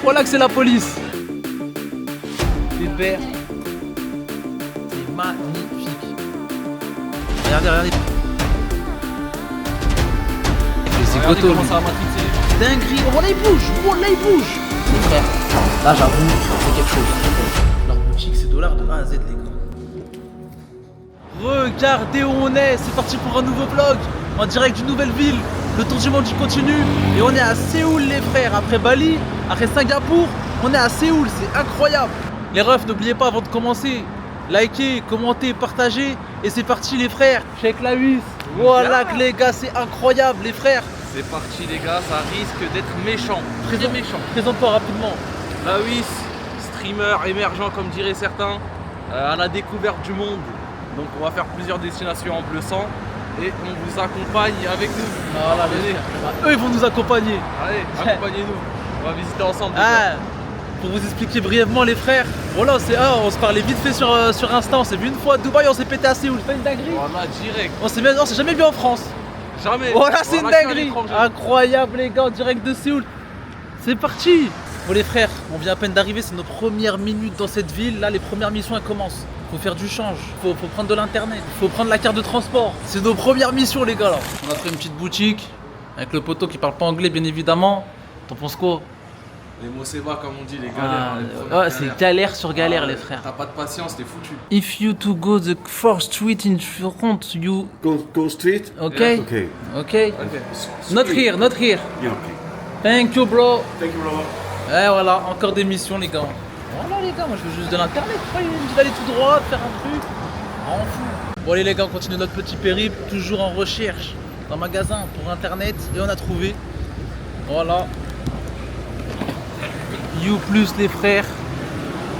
Voilà que c'est la police. Pépère. C'est magnifique. Regardez, regardez. Regardez comment ça va matrixer. Dinguerie. Oh là il bouge. Oh là il bouge. Les frères, là j'avoue, c'est quelque chose. Leur boutique c'est dollars de A à Z les gars. Regardez où on est. C'est parti pour un nouveau vlog. En direct d'une nouvelle ville. Le tour du monde il continue. Et on est à Séoul les frères. Après Bali, après Singapour, on est à Séoul. C'est incroyable. Les refs, n'oubliez pas avant de commencer, likez, commentez, partagez. Et c'est parti les frères. Check la huisse. Voilà que les gars, c'est incroyable les frères. C'est parti les gars, ça risque d'être méchant. Très méchant. Présente-toi rapidement. La WIS, streamer émergent comme diraient certains, à la découverte du monde. Donc on va faire plusieurs destinations en bleu sang et on vous accompagne avec nous. Voilà, les frères. Eux ils vont nous accompagner. Allez, accompagnez-nous. On va visiter ensemble. Pour vous expliquer brièvement les frères, voilà c'est on se parlait vite fait sur Insta, on s'est vu une fois à Dubaï, on s'est pété à Séoul, c'est pas une dinguerie. Voilà, direct. On s'est jamais vu en France. Jamais. Voilà c'est une dinguerie. Incroyable les gars, en direct de Séoul. C'est parti. Bon les frères, on vient à peine d'arriver, c'est nos premières minutes dans cette ville. Là les premières missions elles commencent. Faut faire du change, faut prendre de l'internet, faut prendre la carte de transport. C'est nos premières missions les gars là. On a fait une petite boutique avec le poteau qui parle pas anglais bien évidemment. T'en penses quoi? Les mots c'est bas comme on dit, les galères. Ouais, c'est galère sur galère les frères. T'as pas de patience, t'es foutu. If you to go the first street in front, you Go street? okay? Okay. Okay. Not here, not here. Yeah, okay. Thank you bro. Thank you, brother. Et voilà, encore des missions les gars. Voilà les gars, moi je veux juste de l'internet. Il me dit d'aller tout droit, de faire un truc. On fout. Bon allez les gars, on continue notre petit périple, toujours en recherche d'un magasin pour internet et on a trouvé. Voilà. You plus les frères.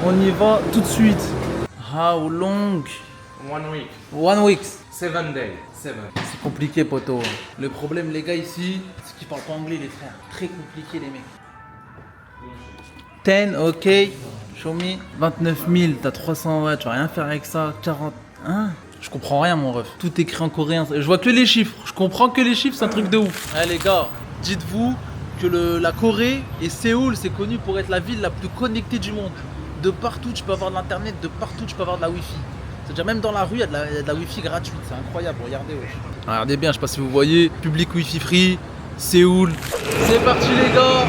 On y va tout de suite. How long? 1 week. 1 week. 7 days. 7. C'est compliqué poto. Le problème les gars ici, c'est qu'ils parlent pas anglais les frères. Très compliqué les mecs. 10, ok. Show me. 29 000, t'as 300 watts, tu vas rien faire avec ça. 40. Hein? Je comprends rien mon ref. Tout écrit en coréen. Je vois que les chiffres. Je comprends que les chiffres, c'est un truc de ouf. Allez les gars, dites-vous que la Corée et Séoul, c'est connu pour être la ville la plus connectée du monde. De partout, tu peux avoir de l'internet. De partout, tu peux avoir de la wifi. C'est-à-dire même dans la rue, il y a de la wifi gratuite. C'est incroyable, regardez wesh. Regardez bien, je sais pas si vous voyez. Public wifi free, Séoul. C'est parti les gars.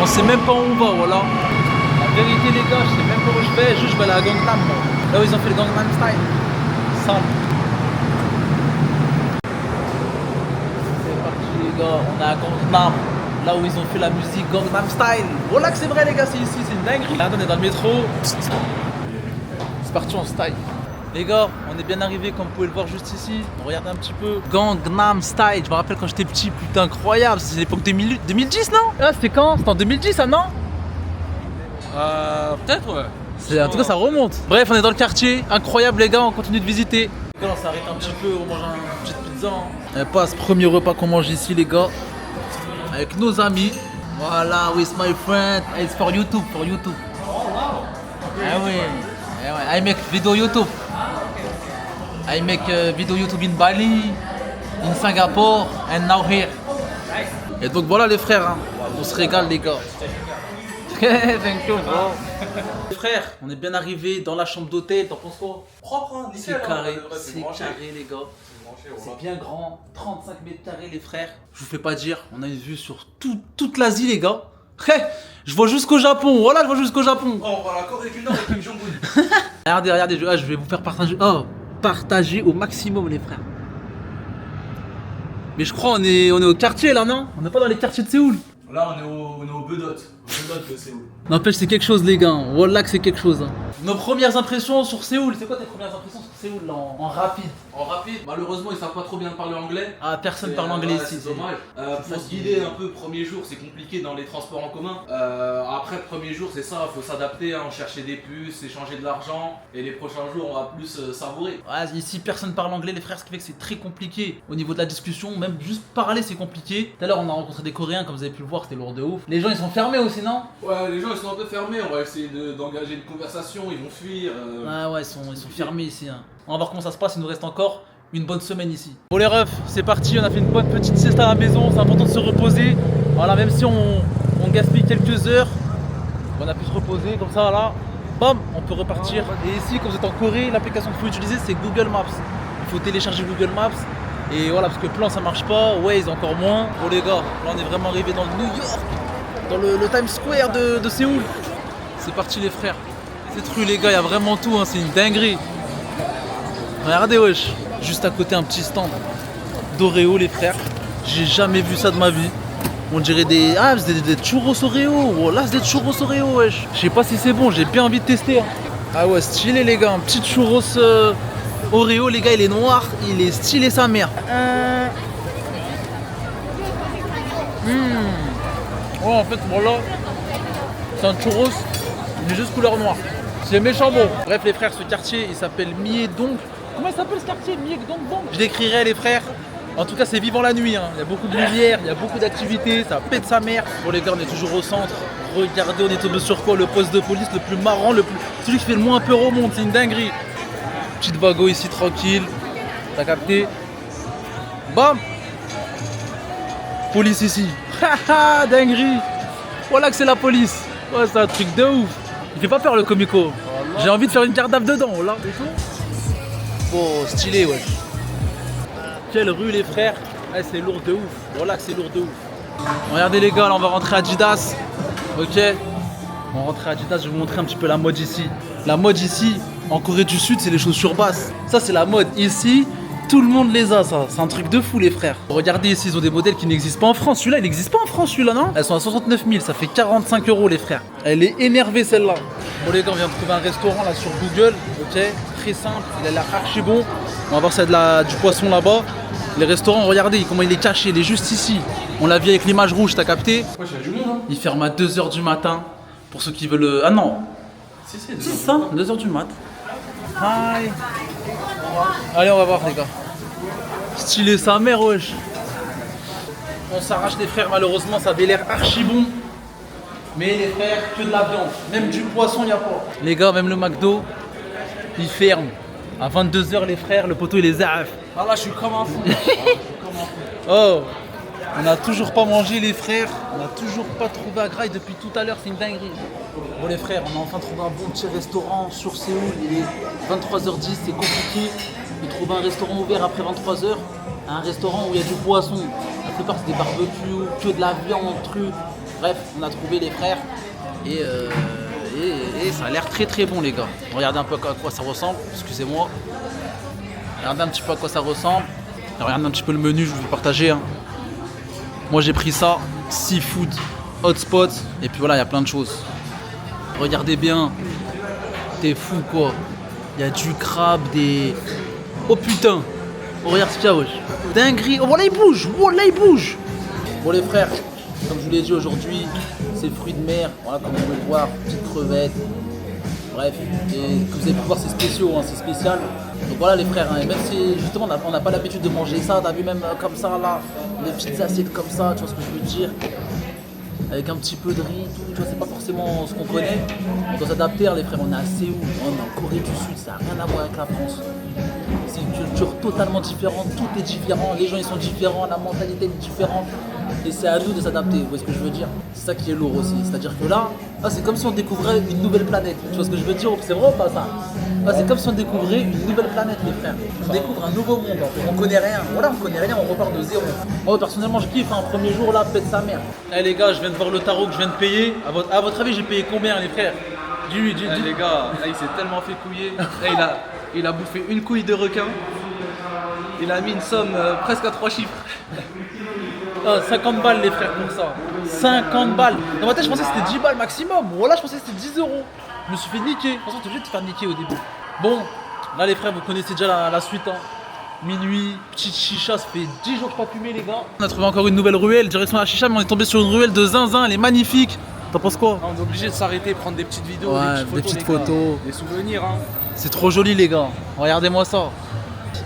On sait même pas où on va, voilà. La vérité les gars, je sais même pas où je vais. Juste je vais aller à Gangnam. Moi. Là où ils ont fait le Gangnam Style. Simple. C'est parti les gars, on est à Gangnam. Là où ils ont fait la musique Gangnam Style. Voilà que c'est vrai les gars, c'est ici, c'est une dinguerie. Là on est dans le métro. C'est parti en style. Les gars, on est bien arrivé comme vous pouvez le voir juste ici. On regarde un petit peu. Gangnam Style, je me rappelle quand j'étais petit, putain incroyable. C'est l'époque 2010 non? Ah c'était quand? C'était en 2010 ça non? Peut-être ouais. En tout cas ça remonte. Bref, on est dans le quartier. Incroyable les gars, on continue de visiter. Les gars, on s'arrête un petit peu, on mange une petite pizza. Et pas ce premier repas qu'on mange ici les gars. Avec nos amis. Voilà, with my friend. It's for YouTube, for YouTube. Ah oui. I make video YouTube. I make video YouTube in Bali, in Singapore, and now here. Et donc voilà les frères, hein. On se régale les gars. Thank you bro. Les frères, on est bien arrivé dans la chambre d'hôtel, t'en penses quoi? Propre, hein, nickel. C'est carré, C'est les gars. C'est bien grand, 35 mètres carrés les frères. Je vous fais pas dire, on a une vue sur toute l'Asie les gars. Je vois jusqu'au Japon, voilà je vois jusqu'au Japon. Oh, on va à la Corée du Nord avec Kim Jong-un. Regardez, je vais vous faire partager. Oh, partager au maximum les frères. Mais je crois on est au quartier là non? On n'est pas dans les quartiers de Séoul. Là on est au Bedot. De Séoul. N'empêche c'est quelque chose les gars, voilà que c'est quelque chose. Nos premières impressions sur Séoul, c'est quoi tes premières impressions sur Séoul là, en rapide? En rapide, malheureusement ils savent pas trop bien parler anglais. Ah personne parle anglais ici. C'est dommage. Pour se guider un peu, premier jour c'est compliqué dans les transports en commun. Après premier jour c'est ça, faut s'adapter, hein, chercher des puces, échanger de l'argent. Et les prochains jours on va plus savourer. Ouais, ici personne parle anglais les frères, ce qui fait que c'est très compliqué. Au niveau de la discussion, même juste parler c'est compliqué. Tout à l'heure on a rencontré des Coréens, comme vous avez pu le voir, c'était lourd de ouf. Les gens ils sont fermés aussi non? Ouais, les gens ils sont un peu fermés, on va essayer d'engager une conversation, ils vont fuir. Ah ouais, ils sont fermés ici. Hein. On va voir comment ça se passe, il nous reste encore une bonne semaine ici. Bon les refs, c'est parti, on a fait une bonne petite sieste à la maison, c'est important de se reposer. Voilà, même si on gaspille quelques heures. On a pu se reposer comme ça là. Bam, on peut repartir. Et ici, quand vous êtes en Corée, l'application qu'il faut utiliser c'est Google Maps. Il faut télécharger Google Maps. Et voilà, parce que plan ça marche pas, Waze encore moins. Bon les gars, là on est vraiment arrivé dans le New York, dans le Times Square de Séoul. C'est parti les frères. Cette rue les gars, il y a vraiment tout, hein, c'est une dinguerie. Regardez wesh, juste à côté un petit stand d'Oreo les frères. J'ai jamais vu ça de ma vie. On dirait des... Ah c'est des churros Oreo. Oh, là c'est des churros Oreo wesh. Je sais pas si c'est bon, j'ai bien envie de tester. Hein. Ah ouais stylé les gars, un petit churros Oreo les gars, il est noir, il est stylé sa mère. Ouais en fait voilà, c'est un churros, il est juste couleur noire. C'est méchant bon. Bref les frères, ce quartier il s'appelle Myeongdong. Comment il s'appelle ce quartier? Myeongdong. Je l'écrirai les frères. En tout cas c'est vivant la nuit, hein. Il y a beaucoup de lumière, il y a beaucoup d'activités, ça pète sa mère. Bon les gars on est toujours au centre. Regardez on est tombé sur quoi? Le poste de police le plus marrant, celui qui fait le moins peur au monde, c'est une dinguerie. Petite bago ici tranquille. T'as capté? Bam! Police ici. Haha dinguerie. Voilà que c'est la police. Ouais c'est un truc de ouf. Il fait pas peur le comico. J'ai envie de faire une cardave dedans là. Oh stylé ouais. Quelle rue les frères. Ouais, c'est lourd de ouf. Voilà que c'est lourd de ouf. Regardez les gars là on va rentrer à Adidas. Ok. On va rentrer à Adidas, je vais vous montrer un petit peu la mode ici. La mode ici, en Corée du Sud, c'est les chaussures basses. Ça, c'est la mode. Ici, tout le monde les a, ça. C'est un truc de fou, les frères. Regardez ici, ils ont des modèles qui n'existent pas en France. Celui-là, il n'existe pas en France, celui-là, non? Elles sont à 69 000, ça fait 45 € les frères. Elle est énervée, celle-là. Bon, les gars, on vient de trouver un restaurant, là, sur Google. Ok, très simple. Il a l'air archi bon. On va voir si il y a du poisson là-bas. Les restaurants, regardez comment il est caché. Il est juste ici. On l'a vu avec l'image rouge, t'as capté? Ouais, il y a du monde, hein. Il ferme à 2h du matin. Pour ceux qui veulent... Ah non. C'est ça, 2h du mat. Hi. Allez, on va voir les gars. Stylé sa mère, wesh. On s'arrache les frères, malheureusement, ça avait l'air archi bon. Mais les frères, que de la viande. Même du poisson, il n'y a pas. Les gars, même le McDo, il ferme. À 22h, les frères, le poteau, il est zaaf. Ah là, je suis comme un fou. Oh. On n'a toujours pas mangé les frères, on n'a toujours pas trouvé à Graille depuis tout à l'heure, c'est une dinguerie. Bon les frères, on a enfin trouvé un bon petit restaurant sur Séoul, il est 23h10, c'est compliqué de trouver un restaurant ouvert après 23h, un restaurant où il y a du poisson. La plupart c'est des barbecues, que de la viande, trucs. Bref, on a trouvé les frères et ça a l'air très très bon les gars. Regardez un peu à quoi ça ressemble, excusez-moi. Regardez un petit peu à quoi ça ressemble. Regardez un petit peu le menu, je vais vous le partager. Hein. Moi j'ai pris ça, seafood, hotspot, et puis voilà, il y a plein de choses. Regardez bien, t'es fou quoi. Il y a du crabe, des... Oh putain, oh, regarde ce qu'il y a wesh. Dinguerie, oh voilà il bouge, Bon les frères, comme je vous l'ai dit aujourd'hui, c'est fruits de mer, voilà comme vous pouvez le voir, petites crevettes. Bref, et que vous avez pu voir c'est spéciaux, hein, c'est spécial. Donc voilà les frères, hein, et même si justement on n'a pas l'habitude de manger ça, t'as vu même comme ça là, des petites assiettes comme ça, tu vois ce que je veux dire, avec un petit peu de riz, tout, tu vois, c'est pas forcément ce qu'on connaît. On doit s'adapter les frères, on est à Séoul, on est en Corée du Sud, ça n'a rien à voir avec la France. C'est une culture totalement différente, tout est différent, les gens ils sont différents, la mentalité est différente. Et c'est à nous de s'adapter, vous voyez ce que je veux dire? C'est ça qui est lourd aussi, c'est-à-dire que là, c'est comme si on découvrait une nouvelle planète. Tu vois ce que je veux dire? C'est vrai ou pas ça? C'est comme si on découvrait une nouvelle planète les frères. On découvre un nouveau monde, on connaît rien. Voilà, on connaît rien, on repart de zéro. Moi personnellement je kiffe, un premier jour là, pète sa mère. Eh les gars, je viens de voir le tarot que je viens de payer. À votre avis j'ai payé combien les frères? Les gars, là, il s'est tellement fait couiller. Là, il a bouffé une couille de requin. Il a mis une somme presque à 3 chiffres. 50 balles les frères pour ça. 50 balles. Dans ma tête je pensais que c'était 10 balles maximum. Voilà, je pensais que c'était 10 €. Je me suis fait niquer. De toute façon t'es obligé de te faire niquer au début. Bon, là les frères vous connaissez déjà la suite. Hein. Minuit, petite chicha, ça fait 10 jours pas fumé les gars. On a trouvé encore une nouvelle ruelle, direction la chicha, mais on est tombé sur une ruelle de zinzin, elle est magnifique. T'en penses quoi? On est obligé de s'arrêter, prendre des petites vidéos, ouais, des petites photos. Des souvenirs. Hein. C'est trop joli les gars. Regardez-moi ça.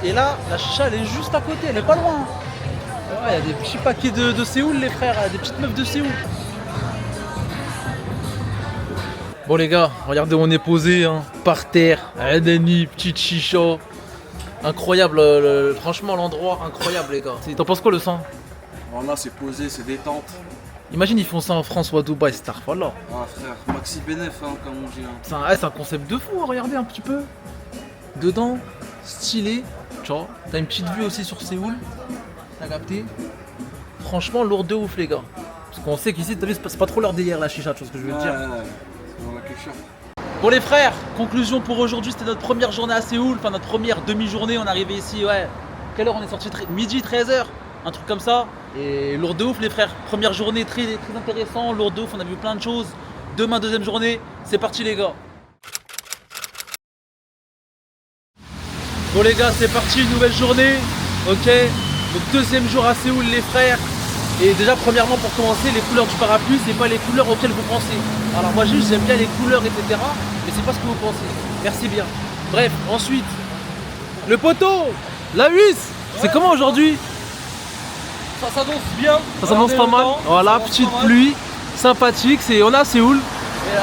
Et là, la chicha elle est juste à côté, elle est pas loin. Il y a des petits paquets de Séoul les frères, des petites meufs de Séoul. Bon les gars, regardez où on est posé, hein. Par terre, Adani, petite chicha. Incroyable, franchement l'endroit incroyable les gars. T'en penses quoi le sang? Bon, là c'est posé, c'est détente. Imagine ils font ça en France ou à Dubaï, c'est tard, voilà. Ah frère, Maxi Benef hein, comme on dit. Hein. C'est un concept de fou, regardez un petit peu. Dedans, stylé, tu vois. T'as une petite vue aussi sur Séoul. T'as capté? Franchement, lourd de ouf, les gars. Parce qu'on sait qu'ici, t'as vu, c'est pas trop leur délire la chicha, tu vois ce que je veux dire. C'est dans la culture. Bon les frères, conclusion pour aujourd'hui, c'était notre première journée à Séoul, enfin notre première demi-journée, on est arrivé ici, ouais. Quelle heure on est sorti? Midi, 13h, un truc comme ça. Et lourd de ouf les frères, première journée très intéressant, lourd de ouf, on a vu plein de choses. Demain, deuxième journée, c'est parti les gars. Bon les gars, c'est parti, une nouvelle journée, ok. Donc deuxième jour à Séoul les frères. Et déjà premièrement pour commencer, les couleurs du parapluie, c'est pas les couleurs auxquelles vous pensez. Alors moi juste j'aime bien les couleurs etc. Mais c'est pas ce que vous pensez. Merci bien. Bref, ensuite, le poteau, la huisse, c'est comment aujourd'hui? Ça s'annonce bien. Ça s'annonce pas mal. Voilà, petite pluie, sympathique, on est à Séoul. Et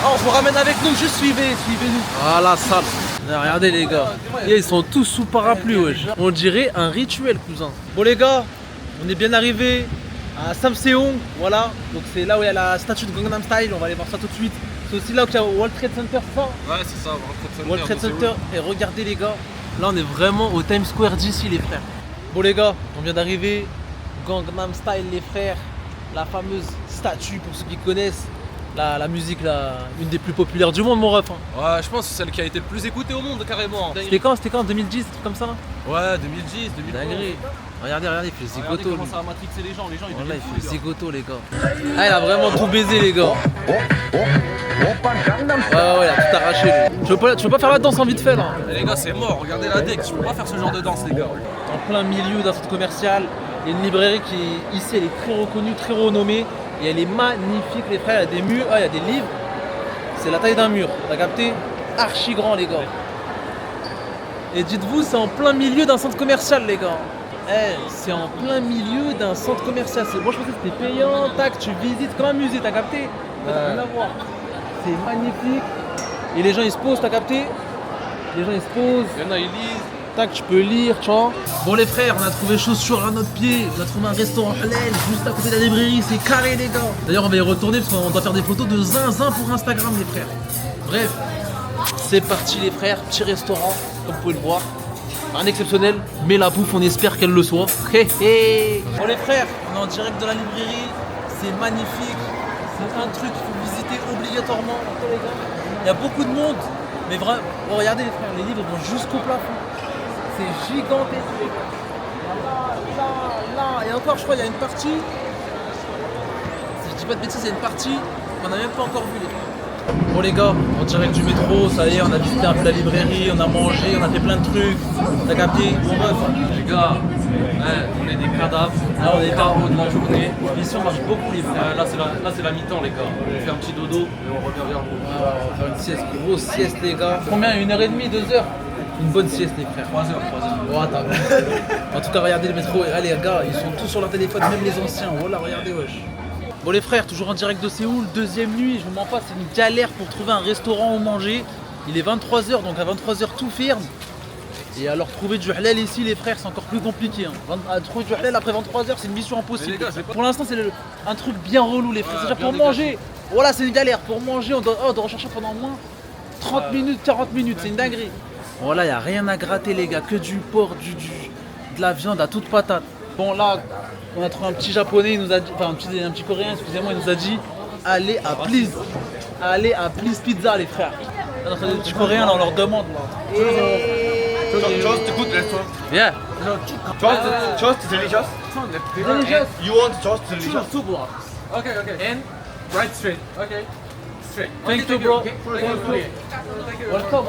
on vous ramène avec nous, juste suivez-nous. Voilà, ça. Regardez les gars, ils sont tous sous parapluie, wesh. On dirait un rituel, cousin. Bon les gars, on est bien arrivé à Samseong, voilà. Donc c'est là où il y a la statue de Gangnam Style, on va aller voir ça tout de suite. C'est aussi là où il y a World Trade Center, ça. Ouais, c'est ça, World Trade Center. Et regardez les gars, là on est vraiment au Times Square d'ici les frères. Bon les gars, on vient d'arriver, Gangnam Style les frères, la fameuse statue pour ceux qui connaissent. La musique, une des plus populaires du monde, mon ref. Hein. Ouais, je pense que c'est celle qui a été le plus écoutée au monde, carrément. C'était quand 2010, un truc comme ça là? Ouais, 2010, 2011. Dinguerie. Regardez, il fait le zigoto. Regardez comment ça a matrixé les gens ils voilà, il fait le zigoto, les gars. Ah, il a vraiment tout baisé, les gars. Ouais, il a tout arraché, lui. Tu veux pas faire la danse en vite fait, là? Les gars, c'est mort, regardez la deck, tu peux pas faire ce genre de danse, les gars. En plein milieu d'un centre commercial, il y a une librairie qui, ici, elle est très reconnue, très renommée. Et elle est magnifique les frères, il y a des murs, il y a des livres. C'est la taille d'un mur, t'as capté? Archi grand les gars. Et dites-vous, c'est en plein milieu d'un centre commercial les gars. C'est en plein milieu d'un centre commercial. Moi je pensais que c'était payant, tac, tu visites comme un musée, t'as capté? Rien à voir. C'est magnifique. Et les gens ils se posent, t'as capté? Les gens ils se posent. Il y en a, ils lisent. Tac, tu peux lire, tu vois. Bon les frères, on a trouvé chaussures à notre pied. On a trouvé un restaurant halal juste à côté de la librairie. C'est carré les gars. D'ailleurs on va y retourner parce qu'on doit faire des photos de zinzin pour Instagram les frères. Bref, c'est parti les frères. Petit restaurant, comme vous pouvez le voir. Rien d'exceptionnel, mais la bouffe on espère qu'elle le soit. Bon les frères, on est en direct de la librairie. C'est magnifique. C'est un truc qu'il faut visiter obligatoirement. Il y a beaucoup de monde. Mais vraiment, regardez les frères, les livres vont jusqu'au plafond. C'est gigantesque. Là, et encore je crois il y a une partie. Si je dis pas de bêtises, il y a une partie qu'on n'a même pas encore vue les gars. Bon les gars, en direct du métro, ça y est, on a visité un peu la librairie, on a mangé, on a fait plein de trucs. T'as capté? Bon bref. Les gars, on est des cadavres. Là on est en haut de la journée. Ici on marche beaucoup les frères. Là c'est la mi-temps les gars. On fait un petit dodo et on revient vers vous. On va faire une sieste, grosse sieste les gars. Combien? 1h30, 2h? Une bonne sieste les frères. 3 heures. Oh, attends. En tout cas regardez le métro, allez les gars, ils sont tous sur leur téléphone, même les anciens. Voilà, regardez wesh. Bon les frères, toujours en direct de Séoul, deuxième nuit, je vous mens pas, c'est une galère pour trouver un restaurant où manger. Il est 23h, donc à 23h tout ferme. Et alors trouver du halal ici les frères, c'est encore plus compliqué. Hein. Trouver du halal après 23h, c'est une mission impossible. Les gars, pour l'instant c'est un truc bien relou les frères. C'est-à-dire pour manger, voilà c'est une galère. Pour manger, on doit rechercher pendant moins 30 minutes, 40 minutes, c'est une dinguerie. Voilà, il n'y a rien à gratter les gars, que du porc, de la viande à toute patate. Bon là, on a trouvé un petit japonais, il nous a dit, enfin un petit coréen, excusez-moi, il nous a dit allez à Please Pizza les frères. Là, on a des petits coréens là, on leur demande là. Just good restaurant. Yeah. Just delicious. Delicious. You want just delicious? Two blocks. Okay. And right straight. Okay. Straight. Thank you bro. Welcome.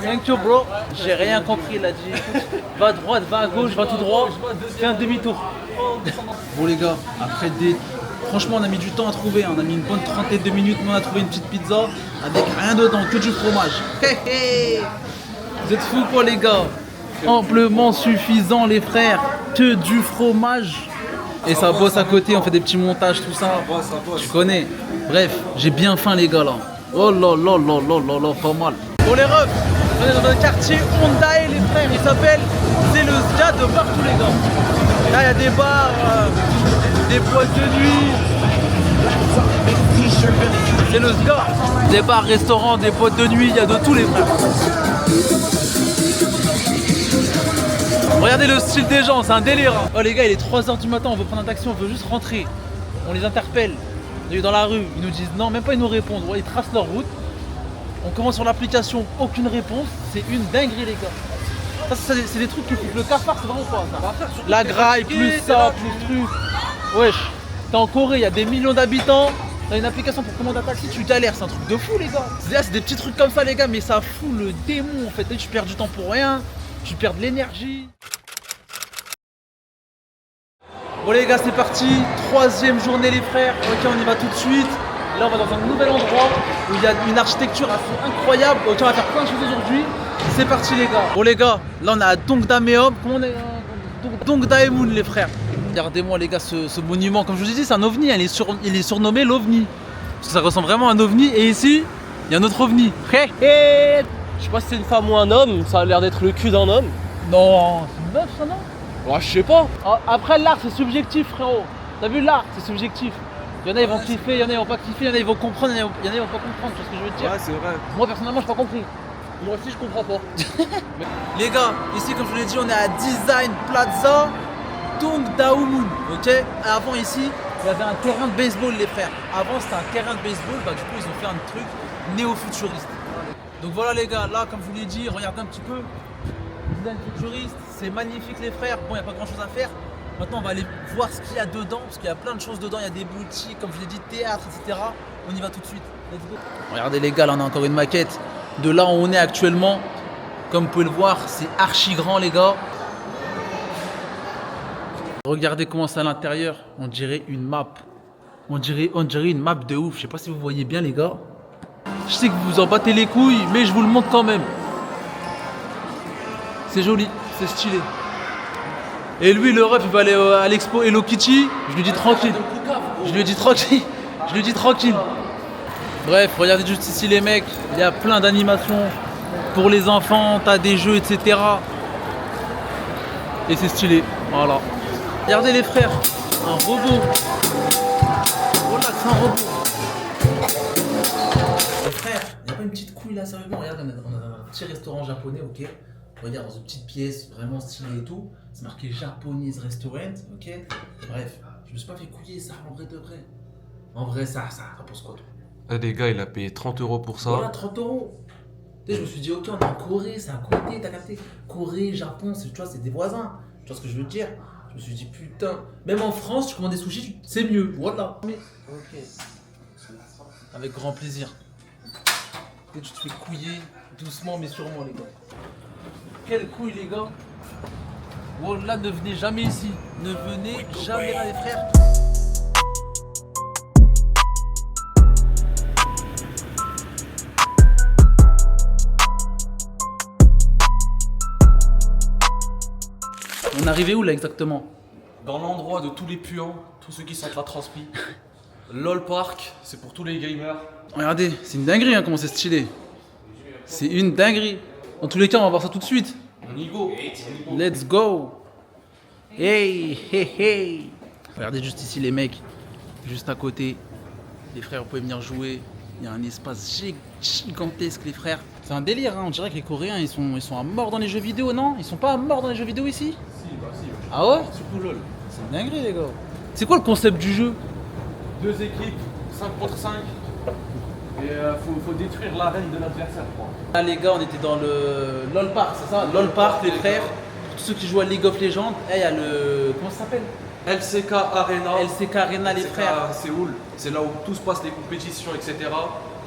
Thank you bro. J'ai rien compris, il a dit va à droite, va à gauche, va tout droit, fais un demi-tour. Bon les gars, après franchement on a mis du temps à trouver, on a mis une bonne trentaine de minutes, mais on a trouvé une petite pizza avec rien dedans, que du fromage. Vous êtes fous quoi les gars? Amplement suffisant les frères, que du fromage. Et ça bosse à côté, on fait des petits montages, tout ça. Tu connais. Bref, j'ai bien faim les gars là. Oh là là là là là là, pas mal. Bon les refs, on est dans un quartier Honda les frères, il s'appelle, c'est le Zia de partout les gars. Là il y a des bars, des boîtes de nuit. C'est le score. Des bars, restaurants, des boîtes de nuit, il y a de tous les frères. Regardez le style des gens, c'est un délire. Hein. Oh les gars, il est 3h du matin, on veut prendre un taxi, on veut juste rentrer. On les interpelle. On est dans la rue, ils nous disent non, même pas ils nous répondent. Ouais, ils tracent leur route. On commence sur l'application, aucune réponse. C'est une dinguerie les gars. Ça, c'est des trucs qui foutent le cafard, c'est vraiment pas ça. La graille, plus ça, plus truc. Wesh, t'es en Corée, il y a des millions d'habitants. T'as une application pour commander un taxi, tu galères, c'est un truc de fou les gars. C'est des petits trucs comme ça les gars, mais ça fout le démon en fait. Et tu perds du temps pour rien, tu perds de l'énergie. Bon les gars, c'est parti, 3e journée les frères. Ok, on y va tout de suite. Là on va dans un nouvel endroit où il y a une architecture assez incroyable. Ok, on va faire plein de choses aujourd'hui. C'est parti les gars. Bon les gars, là on est à Dongdaemun. Comment on est Dongdaemun les frères. Regardez-moi les gars, ce monument, comme je vous ai dit, c'est un ovni, il est surnommé l'ovni. Parce que ça ressemble vraiment à un ovni, et ici, il y a un autre ovni. Je sais pas si c'est une femme ou un homme, ça a l'air d'être le cul d'un homme. Non, c'est une meuf ça non? Ouais, je sais pas. Après l'art c'est subjectif frérot. T'as vu l'art, c'est subjectif. Il y en a ils vont kiffer, il y en a ils vont pas kiffer, il y en a ils vont comprendre, il y en a ils vont pas comprendre, tu vois ce que je veux te dire? Ouais, c'est vrai. Moi personnellement j'ai pas compris. Moi aussi, je comprends pas. Les gars, ici comme je vous l'ai dit, on est à Design Plaza Dongdaemun, ok. Avant ici, il y avait un terrain de baseball les frères. Avant c'était un terrain de baseball, bah du coup ils ont fait un truc néo-futuriste. Donc voilà les gars, là comme je vous l'ai dit, regardez un petit peu. Design futuriste, c'est magnifique les frères. Bon, il n'y a pas grand chose à faire. Maintenant on va aller voir ce qu'il y a dedans, parce qu'il y a plein de choses dedans, il y a des boutiques, comme je l'ai dit, théâtre, etc. On y va tout de suite. Let's go. Regardez les gars, là on a encore une maquette de là où on est actuellement. Comme vous pouvez le voir, c'est archi grand les gars. Regardez comment c'est à l'intérieur, on dirait une map. On dirait une map de ouf. Je sais pas si vous voyez bien les gars. Je sais que vous vous en battez les couilles, mais je vous le montre quand même. C'est joli, c'est stylé. Et lui le ref il va aller à l'expo Hello Kitty. Je lui dis tranquille. Je lui dis tranquille. Je lui dis tranquille. Bref, regardez juste ici les mecs. Il y a plein d'animations pour les enfants, t'as des jeux, etc. Et c'est stylé. Voilà. Regardez les frères, un robot. Voilà, c'est un robot. Les frères, il n'y a pas une petite couille là, sérieusement. Regarde, on a un petit restaurant japonais, ok. Regarde, dans une petite pièce, vraiment stylée et tout. C'est marqué Japanese Restaurant, ok. Bref, je me suis pas fait couiller ça en vrai de vrai. En vrai, ça pense quoi toi? Les gars, il a payé 30 € pour ça. Voilà, 30 €. Tu sais, je me suis dit, ok, on est en Corée, c'est à côté, t'as capté. Corée, Japon, tu vois, c'est des voisins. Tu vois ce que je veux te dire? Je me suis dit, putain, même en France, tu commandes des sushis, c'est mieux. Voilà. Mais, ok. Avec grand plaisir. Et tu te fais couiller doucement, mais sûrement, les gars. Quelle couille, les gars. Wallah, ne venez jamais ici. Ne venez jamais là, les frères. On est arrivé où là exactement? Dans l'endroit de tous les puants, tous ceux qui sont pas transmis. LOL Park, c'est pour tous les gamers. Regardez, c'est une dinguerie hein, comment c'est stylé. C'est une dinguerie. Dans tous les cas, on va voir ça tout de suite. On y go. Let's go. Hey, hey, hey. Regardez juste ici les mecs. Juste à côté. Les frères, vous pouvez venir jouer. Il y a un espace gigantesque les frères. C'est un délire, hein. On dirait que les Coréens ils sont à mort dans les jeux vidéo, non? Ils sont pas à mort dans les jeux vidéo ici? Si. Ah ouais? Surtout LOL. C'est une dinguerie les gars. C'est quoi le concept du jeu? 2 équipes, 5 contre 5. Et faut détruire l'arène de l'adversaire, je crois. Là les gars, on était dans le LOL Park, c'est ça? LOL Park les frères. Pour tous ceux qui jouent à League of Legends, il y a le... Comment ça s'appelle? LCK Arena. LCK Arena les LCK frères. à Séoul, c'est là où tout se passe, les compétitions, etc.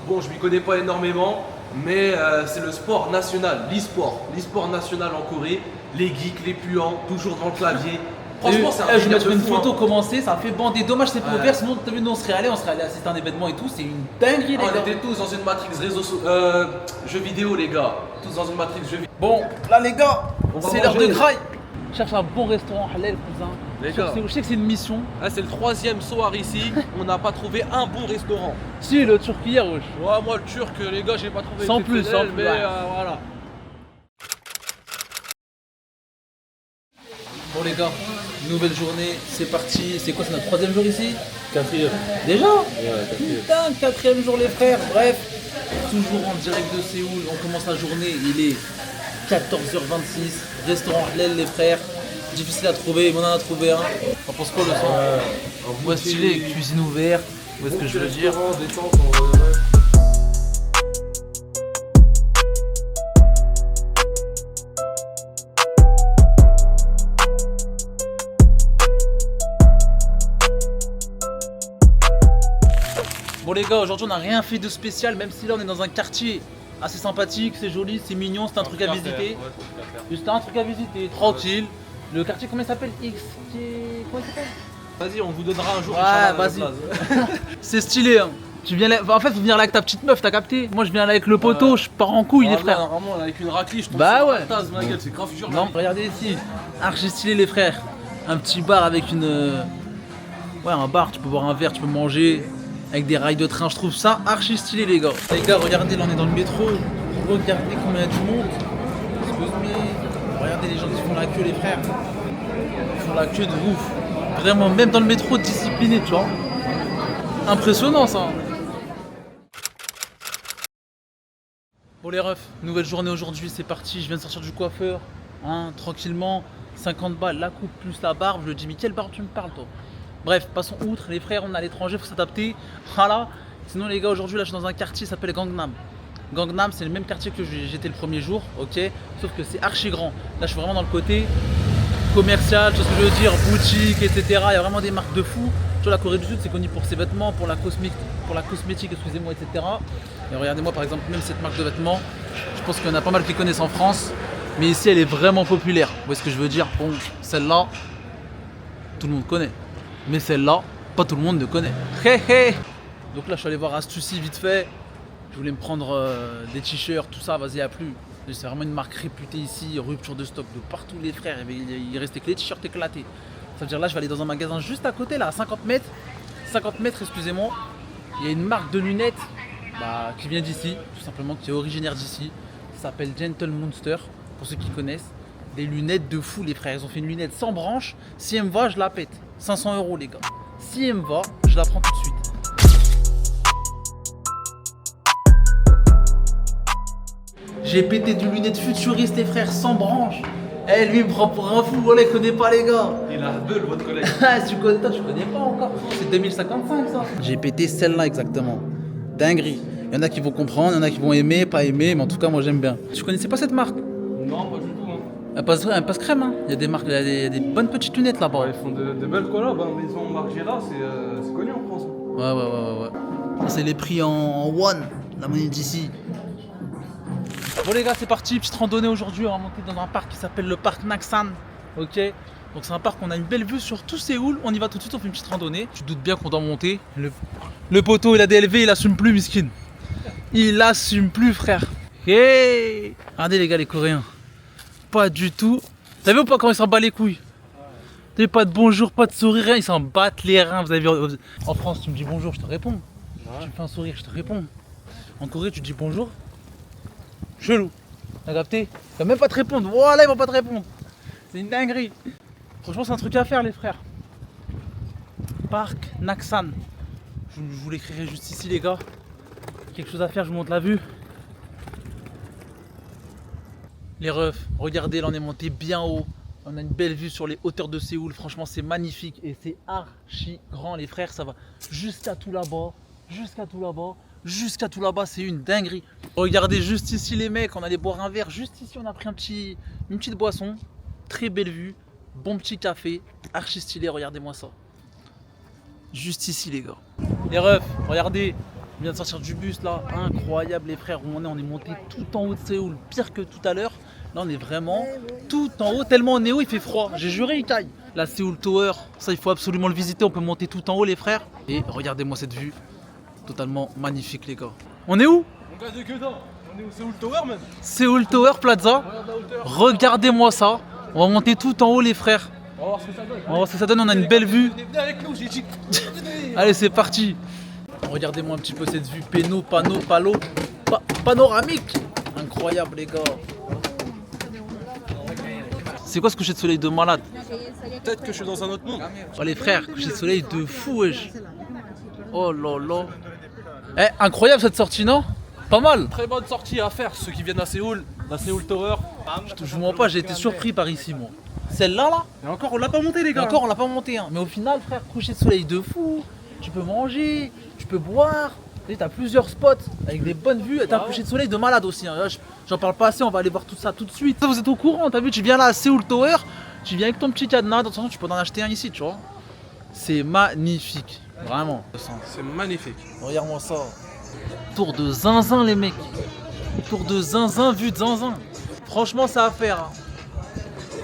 Bon, je m'y connais pas énormément, mais c'est le sport national, l'e-sport national en Corée. Les geeks, les puants, toujours dans le clavier. Franchement, c'est un je vais mettre délire une de fou, photo hein. commencer, ça fait bander. Dommage c'est pas ouvert, sinon t'as vu nous on serait allé assister à un événement et tout, c'est une dinguerie les On gars. était tous dans une matrix jeux vidéo les gars. Tous dans une matrix jeux vidéo. Bon, là les gars, On va c'est l'heure de manger. graille. Je cherche un bon restaurant halal cousin. Les Je sais gars. que c'est une mission. Là, c'est le 3e soir ici. On n'a pas trouvé un bon restaurant. Si le turc hier wesh. Ouais, moi, le turc, les gars, j'ai pas trouvé. Sans plus, exceptionnel, sans plus, mais ouais. voilà. Bon les gars, Nouvelle journée, c'est parti. C'est quoi, c'est notre 3e jour ici? 4ème. Déjà? Ouais, 4ème. Putain, 4e jour les frères. Bref, toujours en direct de Séoul. On commence la journée, il est 14h26. Restaurant Hlel les frères. Difficile à trouver, mais on en a trouvé un. On pense quoi le son? Ouais, stylé, cuisine ouverte. Où est-ce que je veux dire? Bon les gars, aujourd'hui on n'a rien fait de spécial, même si là on est dans un quartier assez sympathique, c'est joli, c'est mignon, c'est un truc à visiter. Juste un truc à visiter, tranquille. Le quartier comment il s'appelle? Comment il s'appelle? Vas-y, on vous donnera un jour. Ouais, vas-y. C'est stylé hein. Tu viens là... En fait, faut venir là avec ta petite meuf, t'as capté? Moi je viens là avec le poteau, je pars en couille les frères. Vraiment, avec une raclée, je tombe Bah sur ouais. la tasse, ma gueule, c'est grave dur. Non, regardez ici, archi stylé les frères. Un petit bar avec une... Ouais, un bar, tu peux boire un verre, tu peux manger. Avec des rails de train, je trouve ça archi stylé les gars. Les gars, regardez, là on est dans le métro. Regardez combien il y a du monde. Excuse me. Regardez les gens qui font la queue les frères. Ils font la queue de ouf. Vraiment, même dans le métro, discipliné, tu vois. Impressionnant ça. Bon les refs, nouvelle journée aujourd'hui, c'est parti. Je viens de sortir du coiffeur. Hein, tranquillement. 50 balles, la coupe plus la barbe. Je lui dis, mais quelle barbe tu me parles toi? Bref, passons outre, les frères, on est à l'étranger, faut s'adapter. Voilà. Sinon les gars, aujourd'hui là je suis dans un quartier qui s'appelle Gangnam. Gangnam, c'est le même quartier que j'étais le premier jour, ok. Sauf que c'est archi grand. Là je suis vraiment dans le côté commercial, tu vois ce que je veux dire, boutique, etc. Il y a vraiment des marques de fou. Tu vois, la Corée du Sud c'est connu pour ses vêtements, pour la cosmétique, excusez-moi, etc. Et regardez-moi par exemple, même cette marque de vêtements, je pense qu'il y en a pas mal qui connaissent en France. Mais ici elle est vraiment populaire. Vous voyez ce que je veux dire? Bon, celle-là, tout le monde connaît. Mais celle-là, pas tout le monde ne connaît. Hé hé. Donc là je suis allé voir Astuci vite fait. Je voulais me prendre des t-shirts, tout ça, vas-y à plus. C'est vraiment une marque réputée ici, rupture de stock de partout les frères. Il restait que les t-shirts éclatés. Ça veut dire là je vais aller dans un magasin juste à côté, là à 50 mètres. 50 mètres, excusez-moi. Il y a une marque de lunettes qui vient d'ici, tout simplement, qui est originaire d'ici. Ça s'appelle Gentle Monster, pour ceux qui connaissent. Des lunettes de fou les frères. Ils ont fait une lunette sans branche. Si elle me va, je la pète. 500 € les gars. Si elle me va, je la prends tout de suite. J'ai pété de lunettes futuristes les frères sans branche. Eh lui il me prend pour un fou, voilà, il connaît pas les gars. Il a deux votre collègue. Si tu connais, toi tu connais pas encore. C'est 2055 ça. J'ai pété celle-là exactement. Dinguerie. Il y en a qui vont comprendre, il y en a qui vont aimer, pas aimer, mais en tout cas moi j'aime bien. Tu connaissais pas cette marque? Non, pas du tout. Hein. Elle passe crème hein. Il y a des marques, il y a des bonnes petites lunettes là-bas. Ouais, ils font de belles collabs, hein. Maison Margiela, c'est connu en France. Ouais. Ça c'est les prix en won, la monnaie d'ici. Bon les gars, c'est parti, petite randonnée aujourd'hui. On va monter dans un parc qui s'appelle le parc Naksan. Ok. Donc c'est un parc où on a une belle vue sur tout Séoul. On y va tout de suite, on fait une petite randonnée. Tu te doutes bien qu'on doit monter. Le poteau, il a DLV, il assume plus, miskin. Il assume plus, frère. Hey, regardez les gars, les Coréens. Pas du tout. T'as vu ou pas comment ils s'en battent les couilles? T'as vu, pas de bonjour, pas de sourire, rien. Ils s'en battent les reins. Vous avez vu, en France, tu me dis bonjour, je te réponds. Tu me fais un sourire, je te réponds. En Corée, tu te dis bonjour. Chelou. T'as capté? Il va même pas te répondre. Voilà, ils vont pas te répondre. C'est une dinguerie. Franchement, c'est un truc à faire, les frères. Parc Naksan. Je vous l'écrirai juste ici, les gars. Quelque chose à faire, je vous montre la vue. Les refs, regardez, là on est monté bien haut. On a une belle vue sur les hauteurs de Séoul. Franchement, c'est magnifique et c'est archi grand, les frères. Ça va jusqu'à tout là-bas. Jusqu'à tout là-bas. Jusqu'à tout là-bas, c'est une dinguerie. Regardez juste ici les mecs, on allait boire un verre. Juste ici, on a pris une petite boisson. Très belle vue, bon petit café, archi stylé, regardez-moi ça. Juste ici les gars. Les refs, regardez, on vient de sortir du bus là, incroyable les frères, où on est monté tout en haut de Séoul, pire que tout à l'heure. Là on est vraiment tout en haut, tellement on est haut, il fait froid, j'ai juré il caille. La Séoul Tower, ça il faut absolument le visiter, on peut monter tout en haut les frères. Et regardez-moi cette vue, totalement magnifique les gars. On est où? On gagne que dalle. On est au Séoul Tower même. Séoul Tower Plaza, regardez-moi ça. On va monter tout en haut les frères. On va voir ce que ça donne. On va voir ce que ça donne, on a une belle vue. Venez avec nous, j'ai dit. Allez c'est parti. Regardez-moi un petit peu cette vue panoramique. Incroyable les gars. C'est quoi ce coucher de soleil de malade? Peut-être que je suis dans un autre monde. Oh les frères, coucher de soleil de fou wesh. Oh là là. Eh, incroyable cette sortie, non? Pas mal. Très bonne sortie à faire, ceux qui viennent à Séoul, la Séoul Tower. Je vous mens pas, j'ai été surpris par ici moi. Celle-là là, Et encore, on l'a pas monté, les et gars. encore on l'a pas monté hein. Mais au final frère, coucher de soleil de fou. Tu peux manger, tu peux boire. T'as plusieurs spots avec des bonnes vues. T'as un coucher de soleil de malade aussi hein. Là, j'en parle pas assez, on va aller voir tout ça tout de suite. Vous êtes au courant, t'as vu, tu viens là à Séoul Tower. Tu viens avec ton petit cadenas, de toute façon tu peux en acheter un ici, tu vois. C'est magnifique, vraiment. C'est magnifique. Regarde-moi ça. Tour de zinzin les mecs. Tour de zinzin, vue de zinzin. Franchement c'est à faire hein.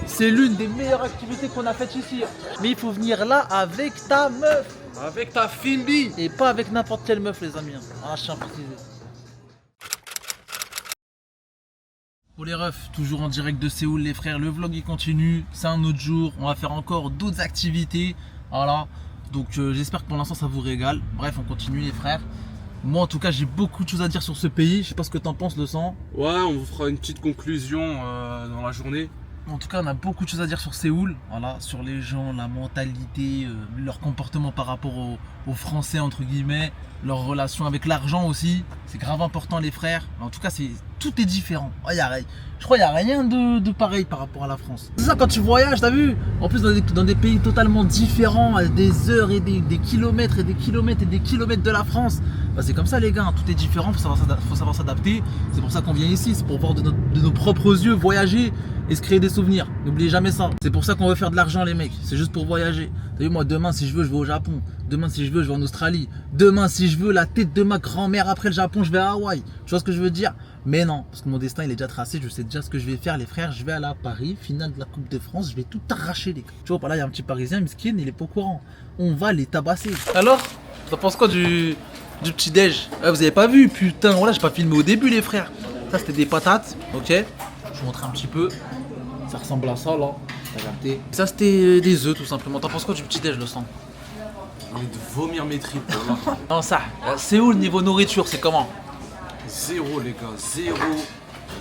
C'est l'une des meilleures activités qu'on a faites ici. Mais il faut venir là avec ta meuf. Avec ta Finbi. Et pas avec n'importe quelle meuf les amis. Ah je tiens à préciser. Pour les refs, toujours en direct de Séoul les frères, le vlog il continue, c'est un autre jour, on va faire encore d'autres activités, voilà, donc j'espère que pour l'instant ça vous régale, bref on continue les frères. Moi en tout cas j'ai beaucoup de choses à dire sur ce pays, je sais pas ce que t'en penses le sang. Ouais, on vous fera une petite conclusion dans la journée. En tout cas on a beaucoup de choses à dire sur Séoul, voilà, sur les gens, la mentalité, leur comportement par rapport aux Français entre guillemets, leur relation avec l'argent aussi, c'est grave important les frères, mais en tout cas tout est différent. Oh, je crois qu'il n'y a rien de pareil par rapport à la France. C'est ça quand tu voyages, t'as vu? En plus dans des pays totalement différents, à des heures et des kilomètres et des kilomètres et des kilomètres de la France. Bah, c'est comme ça les gars, hein, tout est différent, faut savoir s'adapter. C'est pour ça qu'on vient ici, c'est pour voir de nos propres yeux voyager et se créer des souvenirs. N'oubliez jamais ça. C'est pour ça qu'on veut faire de l'argent les mecs, c'est juste pour voyager. T'as vu moi demain si je veux je vais au Japon, demain si je veux je vais en Australie, demain si je veux la tête de ma grand-mère après le Japon je vais à Hawaï. Tu vois ce que je veux dire? Mais non, parce que mon destin il est déjà tracé, je sais déjà ce que je vais faire les frères, je vais aller à Paris, finale de la Coupe de France, je vais tout arracher les gars. Tu vois par là il y a un petit parisien, Miskin, il est pas au courant. On va les tabasser. Alors, t'en penses quoi du petit déj? Vous avez pas vu, putain, voilà j'ai pas filmé au début les frères. Ça c'était des patates, ok. Je vous montre un petit peu. Ça ressemble à ça là, t'as capté. Ça c'était des œufs tout simplement. T'en penses quoi du petit déj le sang? J'ai envie de vomir mes tripes là. Non ça, Séoul niveau nourriture c'est comment? Zéro les gars, zéro.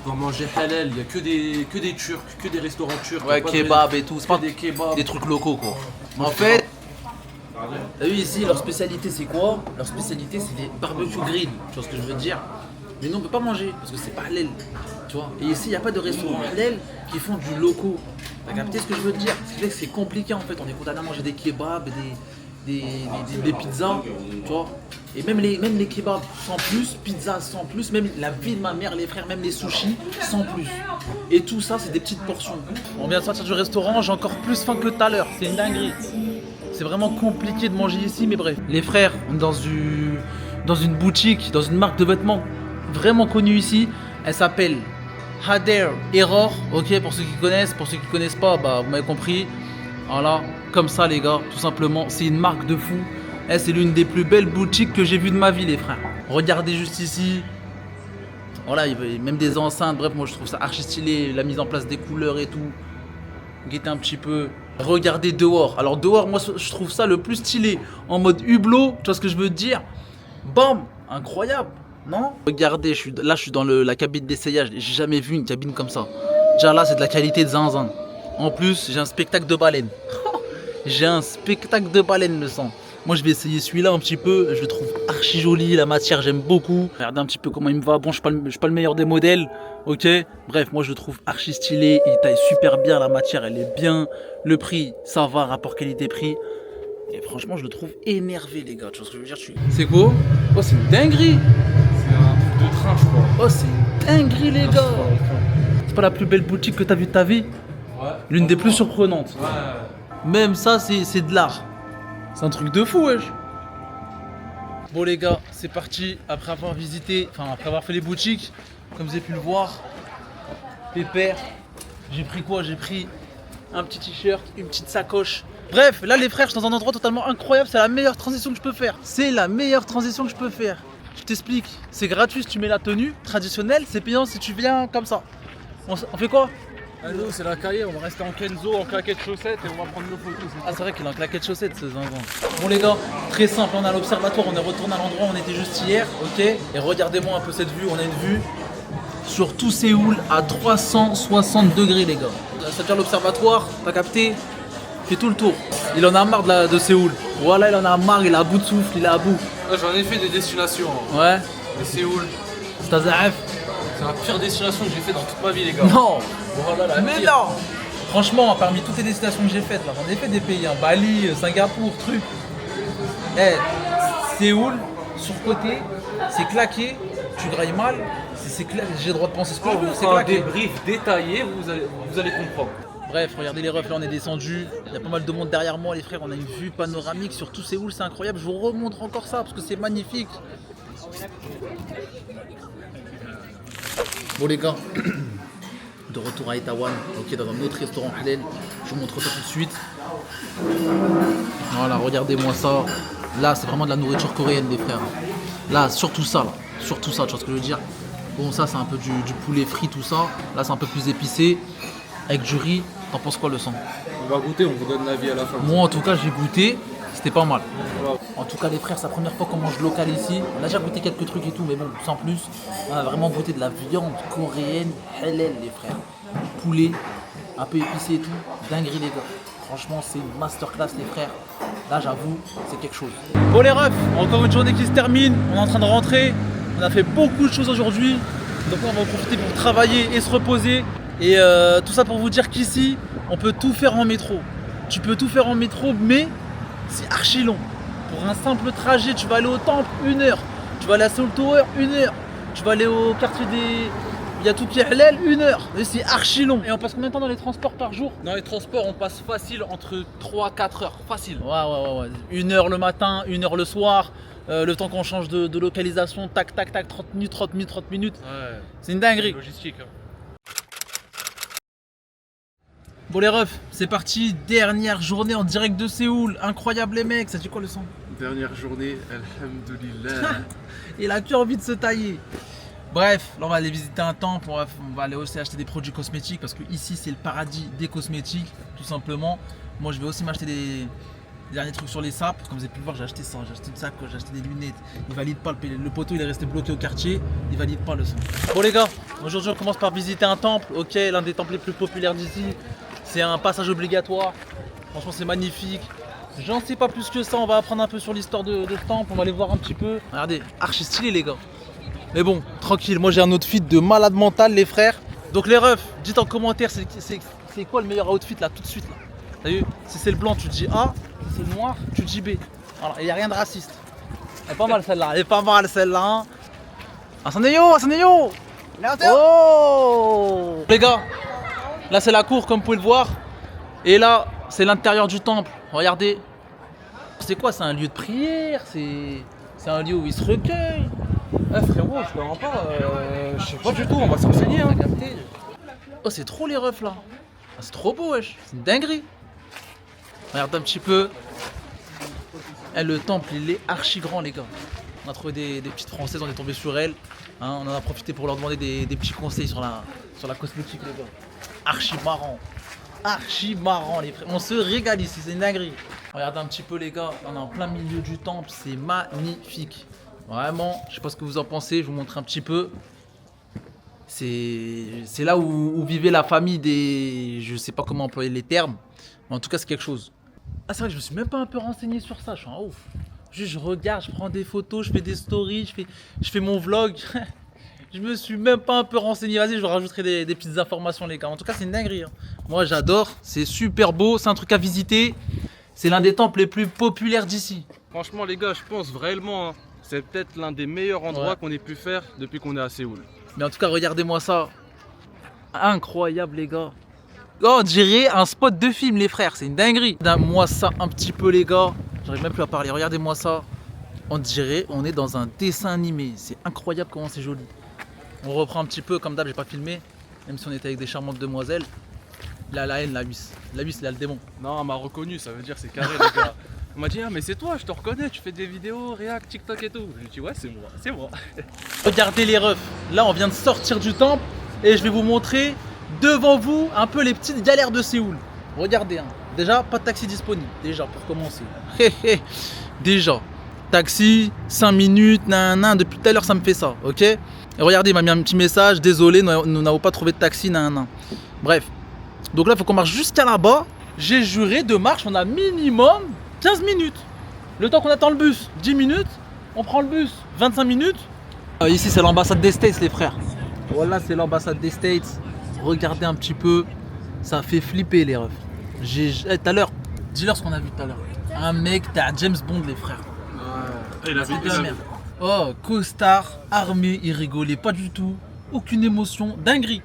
Pour manger halal, il y a que des Turcs, que des restaurants turcs. Ouais, y a pas kebab et tout, c'est pas des kebabs. des trucs locaux quoi. En fait, t'as vu ici leur spécialité c'est quoi? Leur spécialité c'est des barbecue grill, tu vois ce que je veux dire? Mais nous on peut pas manger parce que c'est pas halal, tu vois. Et ici il n'y a pas de restaurant halal qui font du locaux. T'as capté ce que je veux dire? Ce qui fait que c'est compliqué en fait, on est condamné à manger des kebabs, des pizzas, tu vois. Et même les kebabs sans plus, pizza sans plus, même la vie de ma mère, les frères, même les sushis sans plus. Et tout ça, c'est des petites portions. On vient de sortir du restaurant, j'ai encore plus faim que tout à l'heure. C'est une dinguerie. C'est vraiment compliqué de manger ici, mais bref. Les frères, on est dans une boutique, dans une marque de vêtements vraiment connue ici. Elle s'appelle Hader Error, ok, pour ceux qui connaissent. Pour ceux qui connaissent pas, bah vous m'avez compris. Voilà, comme ça les gars, tout simplement, c'est une marque de fou. C'est l'une des plus belles boutiques que j'ai vues de ma vie les frères. Regardez juste ici. Voilà, il y a même des enceintes, bref moi je trouve ça archi stylé, la mise en place des couleurs et tout. Guettez un petit peu. Regardez dehors. Alors dehors moi je trouve ça le plus stylé. En mode hublot, tu vois ce que je veux dire? Bam, incroyable, non? Regardez, je suis dans la cabine d'essayage, j'ai jamais vu une cabine comme ça. Déjà là c'est de la qualité de zinzin. En plus j'ai un spectacle de baleine. J'ai un spectacle de baleine le sang. Moi je vais essayer celui-là un petit peu, je le trouve archi joli, la matière j'aime beaucoup. Regardez un petit peu comment il me va, bon je suis pas le meilleur des modèles, ok. Bref, moi je le trouve archi stylé, il taille super bien, la matière elle est bien. Le prix, ça va, rapport qualité-prix. Et franchement je le trouve énervé les gars, tu vois ce que je veux dire? C'est quoi? Oh c'est une dinguerie. C'est un truc de train, je crois. Oh c'est une dinguerie les gars. C'est pas la plus belle boutique que t'as vue de ta vie? Ouais. L'une des plus surprenantes. Ouais. Même ça c'est de l'art. C'est un truc de fou wesh. Bon les gars, c'est parti. Après avoir visité, après avoir fait les boutiques, comme vous avez pu le voir, pépère. J'ai pris quoi? J'ai pris un petit t-shirt, une petite sacoche. Bref, là les frères, je suis dans un endroit totalement incroyable. C'est la meilleure transition que je peux faire. C'est la meilleure transition que je peux faire. Je t'explique. C'est gratuit si tu mets la tenue traditionnelle. C'est payant si tu viens comme ça. On fait quoi? Ah, nous, c'est la cahier, on va rester en Kenzo, en claquette chaussettes et on va prendre nos photos. Ah c'est vrai qu'il est en claquette chaussette ce zinzin. Bon les gars, très simple, on est à l'observatoire, on est retourné à l'endroit où on était juste hier, ok. Et regardez-moi un peu cette vue, on a une vue sur tout Séoul à 360 degrés les gars. C'est-à-dire l'observatoire, t'as capté? Fait tout le tour. Il en a marre de Séoul. Voilà, il en a marre, il est à bout de souffle, il est à bout. J'en ai fait des destinations. Ouais. Mais Séoul, C'est un ZAF. c'est la pire destination que j'ai fait dans toute ma vie, les gars. Non. Voilà, la Mais pire. non. Franchement, parmi toutes les destinations que j'ai faites, là, j'en ai fait des pays, hein, Bali, Singapour, truc. Eh, Séoul, surcoté, c'est claqué, tu grailles mal, j'ai le droit de penser ce que Quand je vous veux, c'est ferez un claqué. débrief détaillé, vous allez comprendre. Bref, regardez les refs, là on est descendu, il y a pas mal de monde derrière moi les frères, on a une vue panoramique sur tout Séoul, c'est incroyable, je vous remontre encore ça parce que c'est magnifique. Bon les gars, de retour à Itaewon, ok, dans un autre restaurant halal, je vous montre ça tout de suite. Voilà, regardez-moi ça, là c'est vraiment de la nourriture coréenne les frères. Là, surtout ça, tu vois ce que je veux dire. Bon ça c'est un peu du poulet frit tout ça, là c'est un peu plus épicé, avec du riz. T'en penses quoi le sang? On va goûter, on vous donne l'avis à la fin. Moi en tout cas j'ai goûté, c'était pas mal. Voilà. En tout cas les frères, c'est la première fois qu'on mange local ici. On a déjà goûté quelques trucs et tout, mais bon, sans plus. On a vraiment goûté de la viande coréenne halal les frères. Poulet, un peu épicé et tout. Dinguerie les gars. Franchement c'est une masterclass les frères. Là j'avoue, c'est quelque chose. Bon les refs, encore une journée qui se termine. On est en train de rentrer. On a fait beaucoup de choses aujourd'hui. Donc on va en profiter pour travailler et se reposer. Et tout ça pour vous dire qu'ici, on peut tout faire en métro. Tu peux tout faire en métro, mais c'est archi long. Pour un simple trajet, tu vas aller au temple, 1 heure. Tu vas aller à Seoul Tower, 1 heure. Tu vas aller au quartier des Yatuki Halal, 1 heure. Et c'est archi long. Et on passe combien de temps dans les transports par jour? Dans les transports, on passe facile entre 3-4 heures. Facile. Ouais. 1 heure le matin, 1 heure le soir. Le temps qu'on change de localisation, tac, 30 minutes. Ouais. C'est une dinguerie. Logistique. Hein. Bon les refs, c'est parti, dernière journée en direct de Séoul. Incroyable les mecs, ça dit quoi le sang? Dernière journée, alhamdoulilah. Il a que envie de se tailler. Bref, là on va aller visiter un temple, on va aller aussi acheter des produits cosmétiques parce que ici c'est le paradis des cosmétiques, tout simplement. Moi je vais aussi m'acheter des derniers trucs sur les sapes. Comme vous avez pu le voir, j'ai acheté ça, j'ai acheté une sacoche, j'ai acheté des lunettes. Il valide pas, le poteau il est resté bloqué au quartier, il valide pas le son. Bon les gars, aujourd'hui on commence par visiter un temple, ok, l'un des temples les plus populaires d'ici. C'est un passage obligatoire, franchement c'est magnifique. J'en sais pas plus que ça, on va apprendre un peu sur l'histoire de ce temple, on va aller voir un petit peu. Regardez, archi stylé les gars. Mais bon, tranquille, moi j'ai un outfit de malade mental les frères. Donc les refs, dites en commentaire c'est quoi le meilleur outfit là tout de suite là. T'as vu? Si c'est le blanc tu dis A, si c'est le noir tu dis B. Voilà, il n'y a rien de raciste. Elle est pas mal celle-là, elle est pas mal celle-là. Hein. Assaneyo. Oh les gars, là c'est la cour comme vous pouvez le voir. Et là c'est l'intérieur du temple, regardez. C'est quoi? C'est un lieu de prière? C'est un lieu où ils se recueillent? Frérot, je te rends pas. Je sais pas du tout, on va s'enseigner. Hein. Oh c'est trop les refs là. Ah, c'est trop beau wesh, c'est une dinguerie. Regarde un petit peu. Eh, le temple il est archi grand les gars. On a trouvé des petites françaises, on est tombé sur elles. Hein, on en a profité pour leur demander des petits conseils sur la cosmétique les gars. Archi marrant les frères. On se régale ici, c'est une dinguerie. Regardez un petit peu les gars, on est en plein milieu du temple, c'est magnifique. Vraiment, je sais pas ce que vous en pensez, je vous montre un petit peu. C'est là où vivait la famille des... Je sais pas comment employer les termes, mais en tout cas c'est quelque chose. Ah c'est vrai que je me suis même pas un peu renseigné sur ça, je suis un ouf. Juste je regarde, je prends des photos, je fais des stories, je fais mon vlog. Je me suis même pas un peu renseigné, vas-y je rajouterai des petites informations les gars. En tout cas c'est une dinguerie. Hein. Moi j'adore, c'est super beau, c'est un truc à visiter. C'est l'un des temples les plus populaires d'ici. Franchement, les gars, je pense vraiment, hein, c'est peut-être l'un des meilleurs endroits qu'on ait pu faire depuis qu'on est à Séoul. Mais en tout cas, regardez-moi ça. Incroyable, les gars. Oh, on dirait un spot de film, les frères. C'est une dinguerie. Moi ça un petit peu, les gars. J'arrive même plus à parler. Regardez-moi ça. On dirait on est dans un dessin animé. C'est incroyable comment c'est joli. On reprend un petit peu. Comme d'hab, j'ai pas filmé. Même si on était avec des charmantes demoiselles. Là, la haine, la huisse. La huisse, il a le démon. Non, elle m'a reconnu, ça veut dire c'est carré, les gars. On m'a dit, ah, mais c'est toi, je te reconnais, tu fais des vidéos, React, TikTok et tout. J'ai dit, ouais, c'est moi. Regardez les refs. Là, on vient de sortir du temple. Et je vais vous montrer devant vous un peu les petites galères de Séoul. Regardez, hein. Déjà, pas de taxi disponible. Déjà, pour commencer. Déjà. taxi, 5 minutes, nan, depuis tout à l'heure ça me fait ça, ok? Et regardez, il m'a mis un petit message, désolé, nous n'avons pas trouvé de taxi, nan. Bref, donc là il faut qu'on marche jusqu'à là-bas. J'ai juré de marche, on a minimum 15 minutes. Le temps qu'on attend le bus, 10 minutes, on prend le bus, 25 minutes. Ici c'est l'ambassade des States les frères. Voilà, c'est l'ambassade des States. Regardez un petit peu, ça fait flipper les refs. Tout à l'heure, dis-leur ce qu'on a vu tout à l'heure. Un mec, t'es à James Bond les frères. Il a C'est de la merde. Oh, costard, armé, il rigolait pas du tout. Aucune émotion, dinguerie.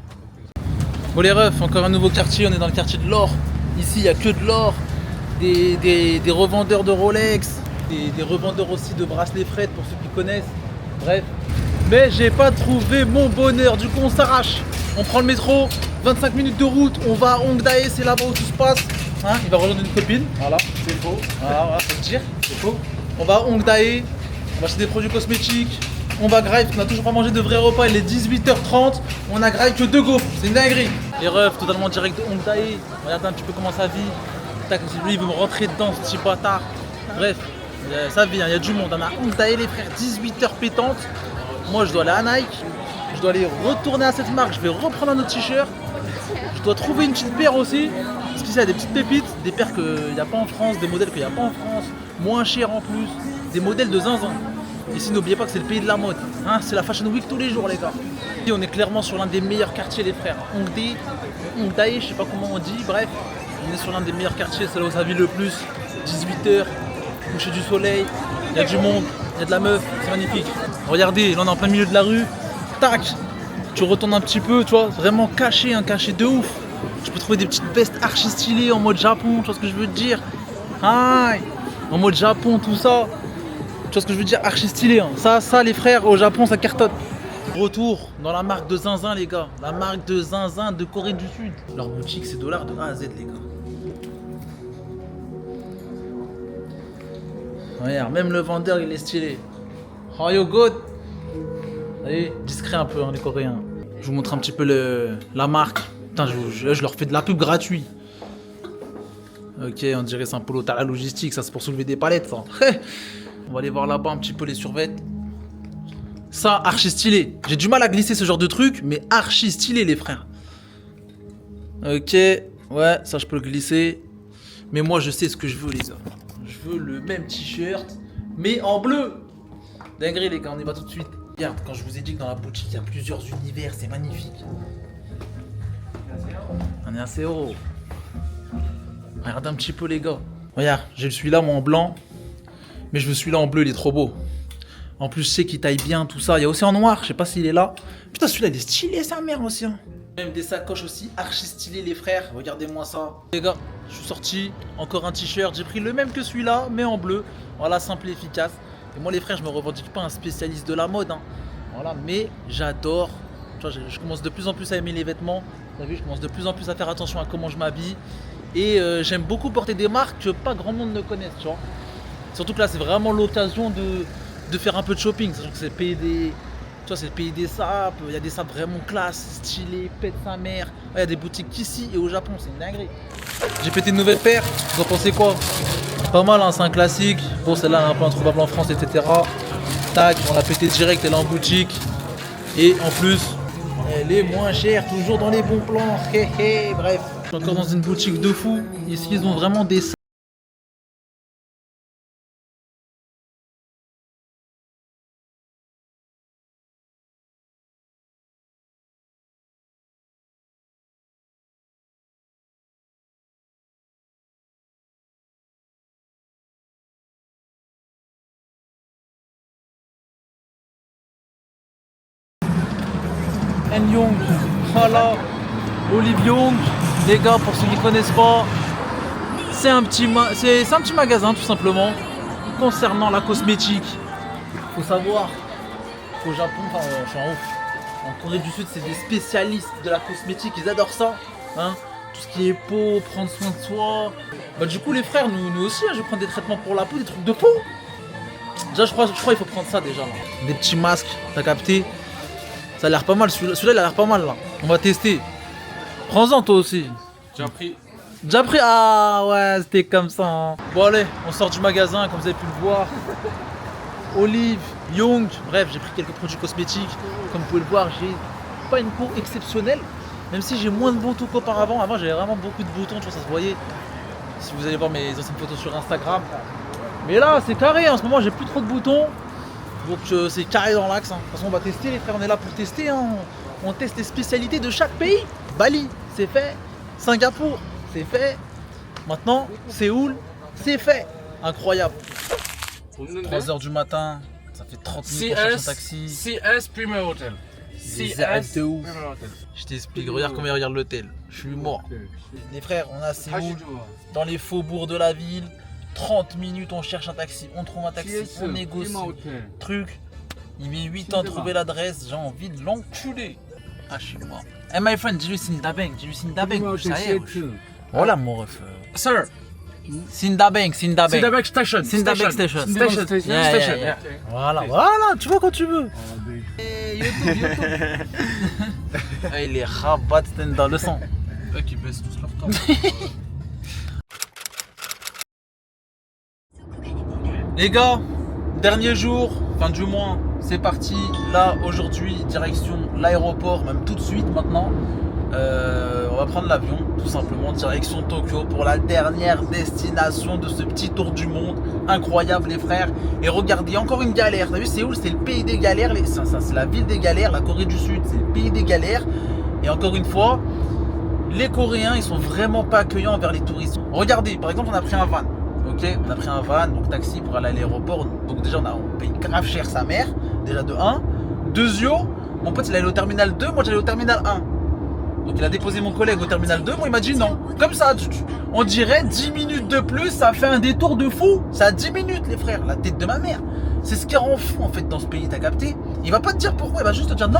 Bon les refs, encore un nouveau quartier, on est dans le quartier de l'or. Ici, il n'y a que de l'or, des revendeurs de Rolex, des revendeurs aussi de bracelets Fred pour ceux qui connaissent. Bref. Mais j'ai pas trouvé mon bonheur, du coup on s'arrache. On prend le métro, 25 minutes de route, on va à Hongdae, c'est là-bas où tout se passe. Hein, il va rejoindre une copine, voilà, c'est faux. Voilà, faut le dire, c'est faux. On va à Hongdae, on va acheter des produits cosmétiques, on va graille, on n'a toujours pas mangé de vrai repas, il est 18h30, on a graille que 2 gaufres, c'est une dinguerie. Les refs, totalement direct de Hongdae, regardez un petit peu comment ça vit. Tac, lui il veut me rentrer dedans, ce petit bâtard. Bref, ça vit, il y a du monde, on a Hongdae les frères, 18h pétantes. Moi je dois aller à Nike, je dois aller retourner à cette marque, je vais reprendre un autre t-shirt. Je dois trouver une petite paire aussi, parce qu'ici il y a des petites pépites, des paires qu'il n'y a pas en France, des modèles qu'il n'y a pas en France, moins chers en plus, des modèles de zinzin. Ici n'oubliez pas que c'est le pays de la mode, hein, c'est la Fashion Week tous les jours les gars. Et on est clairement sur l'un des meilleurs quartiers les frères, Hongdae, je sais pas comment on dit, bref, on est sur l'un des meilleurs quartiers, c'est là où ça vit le plus, 18h, coucher du soleil, il y a du monde, il y a de la meuf, c'est magnifique. Regardez, là on est en plein milieu de la rue, tac, tu retournes un petit peu, tu vois, vraiment caché, caché de ouf. Tu peux trouver des petites vestes archi stylées en mode Japon, tu vois ce que je veux te dire. Aïe, en mode Japon, tout ça. Tu vois ce que je veux dire, archi stylé. Hein. Ça les frères, au Japon, ça cartonne. Retour dans la marque de zinzin les gars, la marque de zinzin de Corée du Sud. Leur boutique c'est dollars de A à Z les gars. Regarde, même le vendeur il est stylé. How you good? Vous voyez, discret un peu hein, les Coréens. Je vous montre un petit peu la marque. Putain, je leur fais de la pub gratuite. Ok, on dirait c'est un polo à la logistique, ça c'est pour soulever des palettes ça. On va aller voir là-bas un petit peu les survêtements. Ça, archi stylé. J'ai du mal à glisser ce genre de truc, mais archi stylé les frères. Ok, ouais, ça je peux le glisser. Mais moi je sais ce que je veux les gars. Je veux le même t-shirt, mais en bleu. Dinguerie les gars, on y va tout de suite. Regarde, quand je vous ai dit que dans la boutique il y a plusieurs univers, c'est magnifique. On est à 0. Regardez un petit peu les gars. Regarde, j'ai celui-là moi en blanc. Mais je veux celui-là en bleu, il est trop beau. En plus je sais qu'il taille bien tout ça. Il y a aussi en noir, je sais pas s'il est là. Putain celui-là il est stylé sa mère aussi hein. Même des sacoches aussi archi stylées les frères. Regardez-moi ça. Les gars, je suis sorti, encore un t-shirt. J'ai pris le même que celui-là, mais en bleu. Voilà, simple et efficace. Et moi les frères, je me revendique pas un spécialiste de la mode hein. Voilà, mais j'adore. Tu vois, je commence de plus en plus à aimer les vêtements. T'as vu, je commence de plus en plus à faire attention à comment je m'habille. Et j'aime beaucoup porter des marques que pas grand monde ne connaisse, tu vois. Surtout que là, c'est vraiment l'occasion de faire un peu de shopping. Sachant que c'est le pays des... Tu vois, c'est le pays des sapes. Il y a des sapes vraiment classe, stylées, pète sa mère. Il y a des boutiques ici et au Japon, c'est une dinguerie. J'ai pété une nouvelle paire. Vous en pensez quoi? Pas mal, hein, c'est un classique. Bon, celle-là, elle est un peu introuvable en France, etc. Tac, on l'a pété direct, elle est en boutique. Et en plus, elle est moins chère, toujours dans les bons plans. Bref, je suis encore dans une boutique de fou. Ici, ils ont vraiment des... Young, voilà, Olive Young, les gars pour ceux qui connaissent pas, c'est un petit magasin tout simplement concernant la cosmétique. Faut savoir qu'au Japon, je suis en ouf, en Corée du Sud c'est des spécialistes de la cosmétique, ils adorent ça, hein, tout ce qui est peau, prendre soin de soi. Bah du coup les frères, nous aussi, hein, je vais prendre des traitements pour la peau, des trucs de peau. Déjà je crois qu'il faut prendre ça déjà là. Des petits masques, t'as capté? Ça a l'air pas mal, celui-là il a l'air pas mal là. On va tester. Prends-en toi aussi. J'ai pris. Déjà pris? Ah ouais, c'était comme ça. Hein. Bon allez, on sort du magasin comme vous avez pu le voir. Olive, Young, bref, j'ai pris quelques produits cosmétiques. Comme vous pouvez le voir, j'ai pas une peau exceptionnelle, même si j'ai moins de boutons qu'auparavant. Avant, j'avais vraiment beaucoup de boutons, tu vois, ça se voyait. Si vous allez voir mes anciennes photos sur Instagram. Mais là, c'est carré, en ce moment, j'ai plus trop de boutons. Donc c'est carré dans l'axe. De toute façon, on va tester, les frères, on est là pour tester. Hein. On teste les spécialités de chaque pays. Bali, c'est fait. Singapour, c'est fait. Maintenant, Séoul, c'est fait. Incroyable. 3h du matin, ça fait 30 minutes qu'on cherche un taxi. CS Premier Hotel. Ils arrêtent de ouf. Je t'explique, regarde comment il regarde l'hôtel. Je suis mort. Les frères, on a Séoul, dans les faubourgs de la ville. 30 minutes, on cherche un taxi, on trouve un taxi, on négocie. Truc, il met 8 ans à trouver l'adresse, j'ai envie de l'enculer. Ah, je suis mort. Hey my friend, did you see Ndabeng? Did you see Ndabeng? Ça y est, voilà mon ref. Sir, Sindabeng. Sindabek Station. Sindabeng Station. Yeah. Voilà, tu vois quand tu veux. Hey, YouTube. Hey, les rabats dans le sang. Eux qui baissent tous leur temps. Les gars, dernier jour, fin du mois, c'est parti. Là, aujourd'hui, direction l'aéroport, même tout de suite maintenant. On va prendre l'avion, tout simplement, direction Tokyo pour la dernière destination de ce petit tour du monde. Incroyable, les frères. Et regardez, encore une galère. T'as vu, Séoul, c'est le pays des galères. Ça, c'est la ville des galères. La Corée du Sud, c'est le pays des galères. Et encore une fois, les Coréens, ils sont vraiment pas accueillants envers les touristes. Regardez, par exemple, on a pris un van. Ok, on a pris un van, donc taxi pour aller à l'aéroport. Donc déjà on paye grave cher sa mère, déjà de 1. Deuxio, mon pote il est allé au terminal 2, moi j'allais au terminal 1. Donc il a déposé mon collègue au terminal 2, moi il m'a dit non. Comme ça, on dirait 10 minutes de plus, ça fait un détour de fou. Ça a 10 minutes les frères, la tête de ma mère. C'est ce qui rend fou en fait dans ce pays, t'as capté? Il va pas te dire pourquoi, il va juste te dire non.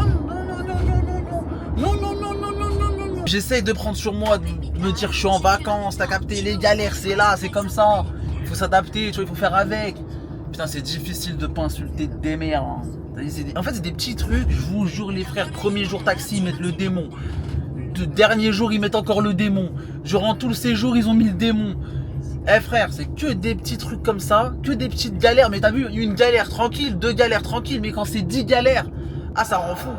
J'essaye de prendre sur moi, de me dire je suis en vacances, t'as capté, les galères c'est là, c'est comme ça. Il faut s'adapter, tu vois, il faut faire avec. Putain, c'est difficile de pas insulter des mères. Hein. En fait, c'est des petits trucs, je vous jure les frères, premier jour taxi, ils mettent le démon. Dernier jour, ils mettent encore le démon. Durant tout le séjour, ils ont mis le démon. Eh frère, c'est que des petits trucs comme ça, que des petites galères. Mais t'as vu, une galère tranquille, 2 galères tranquilles, mais quand c'est 10 galères, ah ça rend fou.